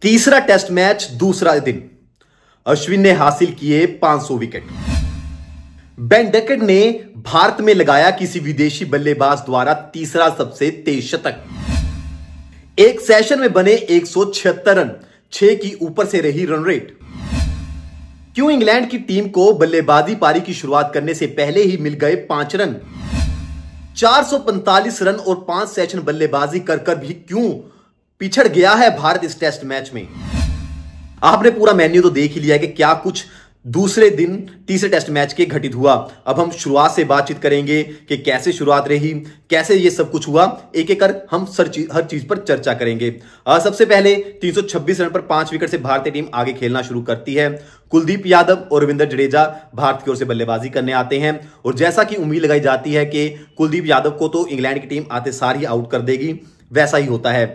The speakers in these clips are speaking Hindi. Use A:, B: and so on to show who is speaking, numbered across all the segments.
A: तीसरा टेस्ट मैच दूसरा दिन अश्विन ने हासिल किए 500 विकेट। बेन डकेट ने भारत में लगाया किसी विदेशी बल्लेबाज द्वारा तीसरा सबसे तेज शतक। एक सेशन में बने 176 रन, 6 की ऊपर से रही रन रेट। क्यों इंग्लैंड की टीम को बल्लेबाजी पारी की शुरुआत करने से पहले ही मिल गए 5 रन। 445 रन और 5 सेशन बल्लेबाजी कर भी क्यों पिछड़ गया है भारत इस टेस्ट मैच में। आपने पूरा मेन्यू तो देख ही लिया कि क्या कुछ दूसरे दिन तीसरे टेस्ट मैच के घटित हुआ। अब हम शुरुआत से बातचीत करेंगे कि कैसे शुरुआत रही, कैसे ये सब कुछ हुआ, एक एक कर हम हर चीज पर चर्चा करेंगे। सबसे पहले 326 रन पर 5 विकेट से भारतीय टीम आगे खेलना शुरू करती है। कुलदीप यादव और रविंद्र जडेजा भारत की ओर से बल्लेबाजी करने आते हैं और जैसा कि उम्मीद लगाई जाती है कि कुलदीप यादव को तो इंग्लैंड की टीम आते सार ही आउट कर देगी, वैसा ही होता है।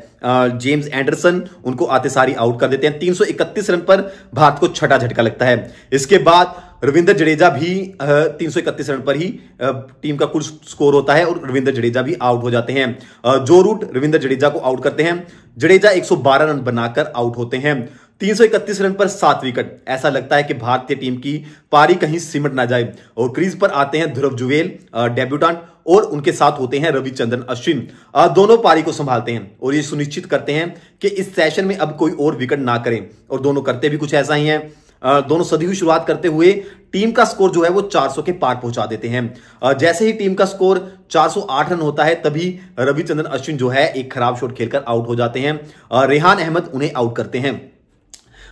A: जेम्स एंडरसन उनको आते सारी आउट कर देते हैं। 331 रन पर भारत को छठा झटका लगता है। इसके बाद रविंद्र जडेजा भी 331 रन पर ही टीम का कुल स्कोर होता है और रविंद्र जडेजा भी आउट हो जाते हैं। जो रूट रविंद्र जडेजा को आउट करते हैं। जडेजा 112 रन बनाकर आउट होते हैं। 331 रन पर 7 विकेट। ऐसा लगता है कि भारतीय टीम की पारी कहीं सिमट ना जाए और क्रीज पर आते हैं ध्रुव जुवेल, डेब्यूटेंट, और उनके साथ होते हैं रविचंद्रन अश्विन। दोनों पारी को संभालते हैं और ये सुनिश्चित करते हैं कि इस सेशन में अब कोई और विकेट ना करें और दोनों करते भी कुछ ऐसा ही है। दोनों सदी हुई शुरुआत करते हुए टीम का स्कोर जो है वो 400 के पार पहुंचा देते हैं। जैसे ही टीम का स्कोर 408 रन होता है तभी रविचंद्रन अश्विन जो है एक खराब शॉट खेलकर आउट हो जाते हैं। रेहान अहमद उन्हें आउट करते हैं।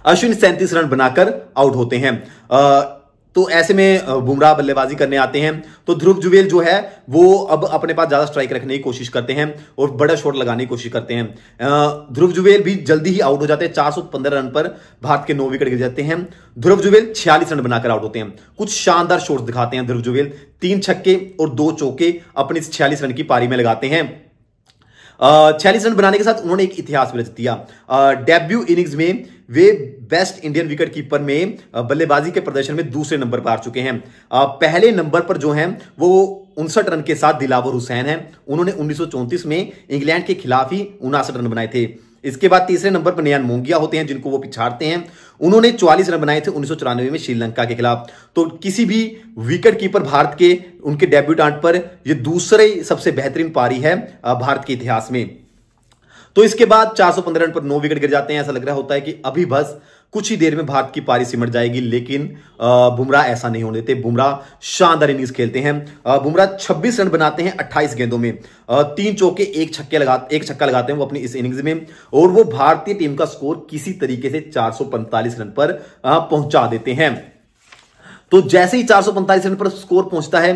A: अश्विन 37 रन बनाकर आउट होते हैं। तो ऐसे में बुमराह बल्लेबाजी करने आते हैं तो ध्रुव जुवेल जो है वो अब अपने पास ज्यादा स्ट्राइक रखने की कोशिश करते हैं और बड़ा शॉट लगाने की कोशिश करते हैं। ध्रुव जुवेल भी जल्दी ही आउट हो जाते हैं। 415 रन पर भारत के 9 विकेट गिर जाते हैं। ध्रुव जुवेल 46 रन बनाकर आउट होते हैं। कुछ शानदार शॉट्स दिखाते हैं ध्रुव जुवेल। 3 छक्के और 2 चौके अपनी 46 रन की पारी में लगाते हैं। 46 रन बनाने के साथ उन्होंने एक इतिहास भी रच दिया। डेब्यू इनिंग्स में वे बेस्ट इंडियन विकेट कीपर में बल्लेबाजी के प्रदर्शन में दूसरे नंबर पर आ चुके हैं। पहले नंबर पर जो हैं वो 59 रन के साथ दिलावर हुसैन हैं। उन्होंने 1934 में इंग्लैंड के खिलाफ ही 59 रन बनाए थे। इसके बाद तीसरे नंबर पर नयान मोंगिया होते हैं जिनको वो पिछाड़ते हैं। उन्होंने 44 रन बनाए थे 1994 में श्रीलंका के खिलाफ। तो किसी भी विकेट कीपर भारत के उनके डेब्यूटेंट पर यह दूसरे सबसे बेहतरीन पारी है भारत के इतिहास में। तो इसके बाद 415 रन पर 9 विकेट गिर जाते हैं। ऐसा लग रहा होता है कि अभी बस कुछ ही देर में भारत की पारी सिमट जाएगी, लेकिन बुमराह ऐसा नहीं होने देते। बुमराह शानदार इनिंग्स खेलते हैं। बुमराह 26 रन बनाते हैं 28 गेंदों में। 3 चौके एक छक्का लगाते हैं वो अपनी इस इनिंग्स में और वो भारतीय टीम का स्कोर किसी तरीके से 445 रन पर पहुंचा देते हैं। तो जैसे ही 445 रन पर स्कोर पहुंचता है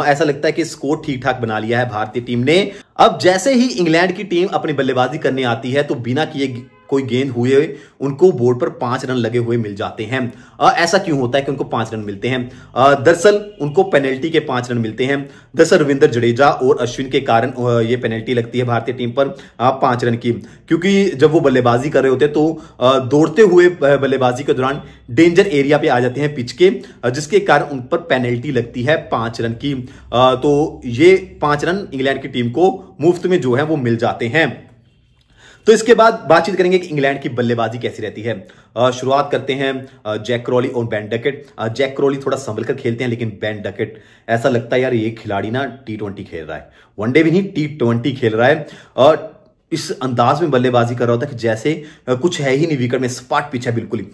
A: ऐसा लगता है कि स्कोर ठीक ठाक बना लिया है भारतीय टीम ने। अब जैसे ही इंग्लैंड की टीम अपनी बल्लेबाजी करने आती है तो बिना किए कोई गेंद हुए उनको बोर्ड पर 5 रन लगे हुए मिल जाते हैं। ऐसा क्यों होता है कि उनको 5 रन मिलते हैं? दरअसल उनको पेनल्टी के 5 रन मिलते हैं। दरअसल रविंद्र जडेजा और अश्विन के कारण ये पेनल्टी लगती है भारतीय टीम पर 5 रन की, क्योंकि जब वो बल्लेबाजी कर रहे होते हैं तो दौड़ते हुए बल्लेबाजी के दौरान डेंजर एरिया पे आ जाते हैं पिच के, जिसके कारण उन पर पेनल्टी लगती है 5 रन की। तो ये 5 रन इंग्लैंड की टीम को मुफ्त में जो है वो मिल जाते हैं। तो इसके बाद बातचीत करेंगे कि इंग्लैंड की बल्लेबाजी कैसी रहती है। शुरुआत करते हैं जैक क्रॉली और बेन डकेट। जैक क्रॉली थोड़ा संभल कर खेलते हैं, लेकिन बेन डकेट ऐसा लगता है यार ये खिलाड़ी ना T20 खेल रहा है, वनडे भी नहीं T20 खेल रहा है। इस अंदाज में बल्लेबाजी कर रहा होता है कि जैसे कुछ है ही नहीं, विकेट में सपाट पिच है बिल्कुल ही।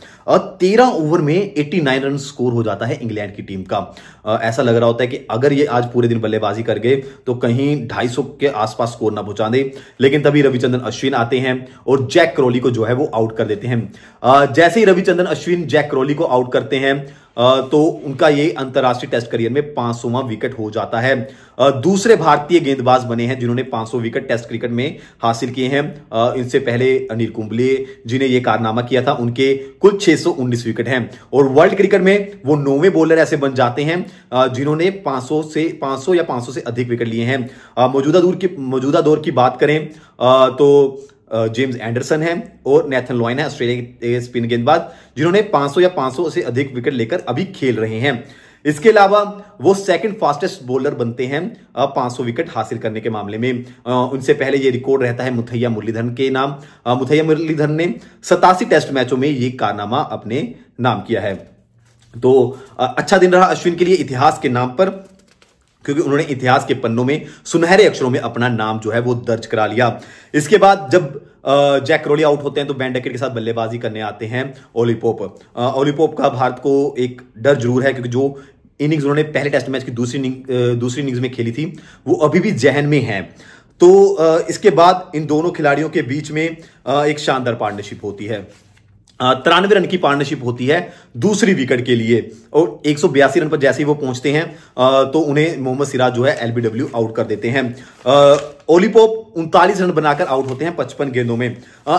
A: 13 ओवर में 89 रन स्कोर हो जाता है इंग्लैंड की टीम का। ऐसा लग रहा होता है कि अगर ये आज पूरे दिन बल्लेबाजी कर गए तो कहीं 250 के आसपास स्कोर ना पहुंचा दे, लेकिन तभी रविचंद्रन अश्विन आते हैं और जैक क्रॉली को जो है वो आउट कर देते हैं। जैसे ही रविचंद्रन अश्विन जैक क्रॉली को आउट करते हैं तो उनका ये अंतरराष्ट्रीय टेस्ट करियर में 500वां विकेट हो जाता है। दूसरे भारतीय गेंदबाज बने हैं जिन्होंने 500 विकेट टेस्ट क्रिकेट में हासिल किए हैं। इनसे पहले अनिल कुंबले जिन्हें यह कारनामा किया था, उनके कुल 619 विकेट हैं और वर्ल्ड क्रिकेट में वो 9वें बॉलर ऐसे बन जाते हैं जिन्होंने 500 या 500 से अधिक विकेट लिए हैं। मौजूदा दौर की बात करें तो जेम्स एंडरसन है और नेथन लॉयन है ऑस्ट्रेलिया के स्पिन गेंदबाज, जिन्होंने 500 या 500 से अधिक विकेट लेकर अभी खेल रहे हैं। इसके अलावा वो सेकंड फास्टेस्ट बॉलर बनते हैं 500 विकेट हासिल करने के मामले में। उनसे पहले ये रिकॉर्ड रहता है मुथैया मुरलीधरन के नाम। मुथैया मुरलीधरन ने 87 टेस्ट मैचों में ये कारनामा अपने नाम किया है। तो अच्छा दिन रहा अश्विन के लिए इतिहास के नाम पर, क्योंकि उन्होंने इतिहास के पन्नों में सुनहरे अक्षरों में अपना नाम जो है वो दर्ज करा लिया। इसके बाद जब जैक क्रोली आउट होते हैं तो बेन डकेट के साथ बल्लेबाजी करने आते हैं ओली पोप। ओली पोप का भारत को एक डर जरूर है, क्योंकि जो इनिंग्स उन्होंने पहले टेस्ट मैच की दूसरी इनिंग्स में खेली थी वो अभी भी जहन में है। तो इसके बाद इन दोनों खिलाड़ियों के बीच में एक शानदार पार्टनरशिप होती है। 93 रन की पार्टनरशिप होती है दूसरी विकेट के लिए, और 182 रन पर जैसे ही वो पहुंचते हैं तो उन्हें मोहम्मद सिराज जो है एलबीडब्ल्यू आउट कर देते हैं। ओली पोप 39 रन बनाकर आउट होते हैं 55 गेंदों में।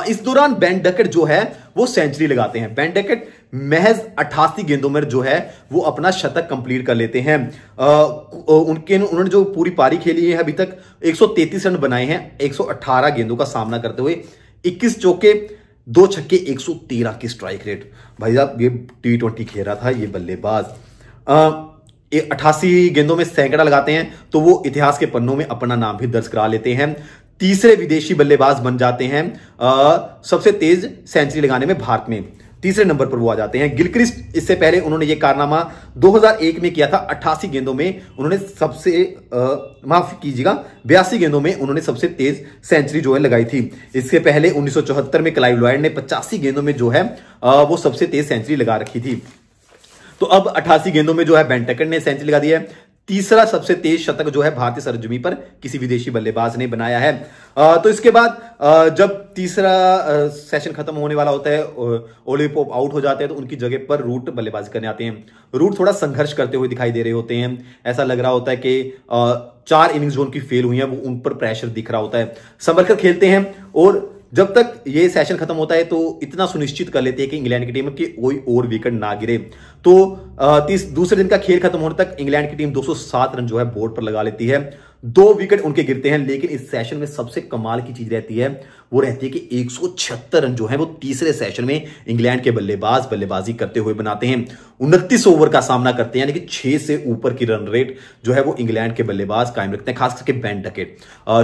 A: इस दौरान बेन डकेट जो है वो सेंचुरी लगाते हैं। बेन डकेट महज 88 गेंदों में जो है वो अपना शतक कंप्लीट कर लेते हैं। उन्होंने जो पूरी पारी खेली है अभी तक 133 रन बनाए हैं 118 गेंदों का सामना करते हुए, 21 चौके 2 छक्के 113 की स्ट्राइक रेट। भाई साहब ये T20 खेल रहा था ये बल्लेबाज। 88 गेंदों में सैकड़ा लगाते हैं तो वो इतिहास के पन्नों में अपना नाम भी दर्ज करा लेते हैं। तीसरे विदेशी बल्लेबाज बन जाते हैं सबसे तेज सेंचुरी लगाने में भारत में, तीसरे नंबर पर वो आ जाते हैं। गिलक्रिस्ट इससे पहले उन्होंने ये कारनामा 2001 में किया था। 88 गेंदों में उन्होंने सबसे माफ कीजिएगा 82 गेंदों में उन्होंने सबसे तेज सेंचुरी जो है लगाई थी। इससे पहले 1974 में क्लाइव लॉयड ने 85 गेंदों में जो है वो सबसे तेज सेंचुरी लगा रखी थी। तो अब 88 गेंदों में जो है बेन डकेट ने सेंचुरी लगा दी है। तीसरा सबसे तेज शतक जो है भारतीय सरजमी पर किसी विदेशी बल्लेबाज ने बनाया है। तो इसके बाद जब तीसरा सेशन खत्म होने वाला होता है, ओली पोप आउट हो जाते हैं, तो उनकी जगह पर रूट बल्लेबाजी करने आते हैं। रूट थोड़ा संघर्ष करते हुए दिखाई दे रहे होते हैं। ऐसा लग रहा होता है कि 4 इनिंग्स जो उनकी फेल हुई हैं वो उन पर प्रेशर दिख रहा होता है। संभल कर खेलते हैं और जब तक ये सेशन खत्म होता है तो इतना सुनिश्चित कर लेते हैं कि इंग्लैंड की टीम की कोई और विकेट ना गिरे। तो दूसरे दिन का खेल खत्म होने तक इंग्लैंड की टीम 207 रन जो है बोर्ड पर लगा लेती है। 2 विकेट उनके गिरते हैं, लेकिन इस सेशन में सबसे कमाल की चीज रहती है वो रहती है कि 176 रन जो है वो तीसरे सेशन में इंग्लैंड के बल्लेबाज बल्लेबाजी करते हुए बनाते हैं। 29 ओवर का सामना करते हैं, यानी कि 6 से ऊपर की रन रेट जो है वो इंग्लैंड के बल्लेबाज कायम रखते हैं, खास करके बेन डकेट।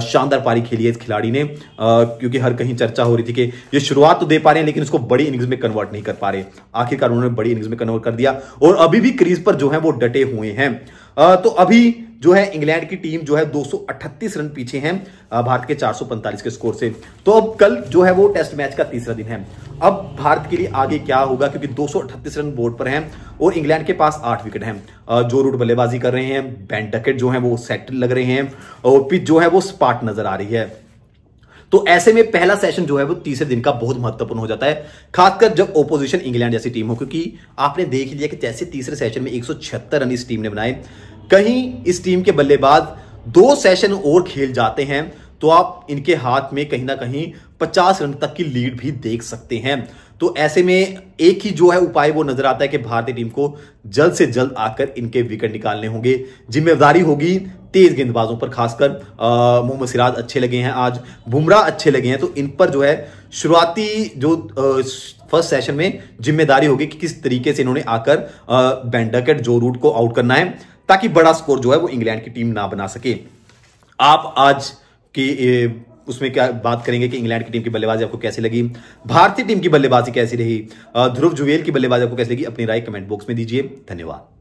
A: शानदार पारी खेली है इस खिलाड़ी ने, क्योंकि हर कहीं चर्चा हो रही थी कि ये शुरुआत तो दे पा रहे हैं लेकिन इसको बड़ी इनिंग्स में कन्वर्ट नहीं कर पा रहे। आखिरकार उन्होंने बड़ी इनिंग्स में कन्वर्ट कर दिया और अभी भी क्रीज पर जो है वो डटे हुए हैं। तो अभी जो है इंग्लैंड की टीम जो है 238 रन पीछे हैं भारत के 445 के स्कोर से। तो अब कल जो है वो टेस्ट मैच का तीसरा दिन है। अब भारत के लिए आगे क्या होगा, क्योंकि 238 रन बोर्ड पर हैं और इंग्लैंड के पास 8 विकेट हैं। जो रूट बल्लेबाजी कर रहे हैं, बेन डकेट जो है वो सेट लग रहे हैं और पिच जो है वो स्पार्ट नजर आ रही है। तो ऐसे में पहला सेशन जो है वो तीसरे दिन का बहुत महत्वपूर्ण हो जाता है, खासकर जब ओपोजिशन इंग्लैंड जैसी टीम हो, क्योंकि आपने देख लिया कि जैसे तीसरे सेशन में 176 रन इस टीम ने बनाए, कहीं इस टीम के बल्लेबाज 2 सेशन और खेल जाते हैं तो आप इनके हाथ में कहीं ना कहीं 50 रन तक की लीड भी देख सकते हैं। तो ऐसे में एक ही जो है उपाय वो नजर आता है कि भारतीय टीम को जल्द से जल्द आकर इनके विकेट निकालने होंगे। जिम्मेदारी होगी तेज गेंदबाजों पर, खासकर मोहम्मद सिराज अच्छे लगे हैं, आज बुमराह अच्छे लगे हैं, तो इन पर जो है शुरुआती जो फर्स्ट सेशन में जिम्मेदारी होगी कि किस तरीके से इन्होंने आकर बेन डकेट, जो रूट को आउट करना है, ताकि बड़ा स्कोर जो है वो इंग्लैंड की टीम ना बना सके। आप आज की उसमें क्या बात करेंगे कि इंग्लैंड की टीम की बल्लेबाजी आपको कैसी लगी, भारतीय टीम की बल्लेबाजी कैसी रही, ध्रुव जुवेल की बल्लेबाजी आपको कैसी लगी, अपनी राय कमेंट बॉक्स में दीजिए। धन्यवाद।